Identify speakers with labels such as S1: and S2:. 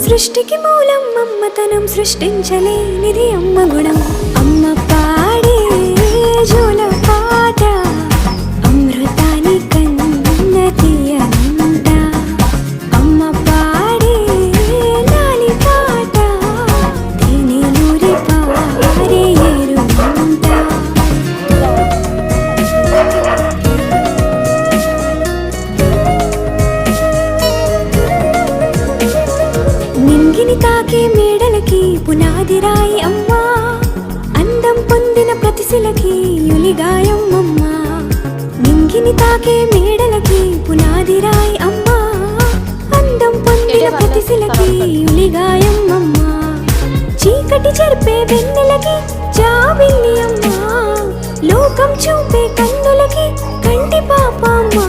S1: సృష్టికి మూలం మమ్మతనం సృష్టించలేనిది అమ్మ గుణం. అమ్మ పాడే జోల పాట అమృతాని కన్న తీయనంట. అమ్మ పాడే లాలి పాట తేనెలూరి పారే ఏరుమంట. నింగిని తాకే మేడలకి పునాది రాయి అమ్మా, అందం పొందిన ప్రతిశిలకి యులిగాయం అమ్మా. నింగిని తాకే మేడలకి పునాది రాయి అమ్మా, అందం పొందిన ప్రతిశిలకి యులిగాయం అమ్మా. చీకటి చెరిపే వెన్నెలకి జాబిల్లి అమ్మా, లోకం చూపే కన్నులకి కంటి పాప అమ్మా.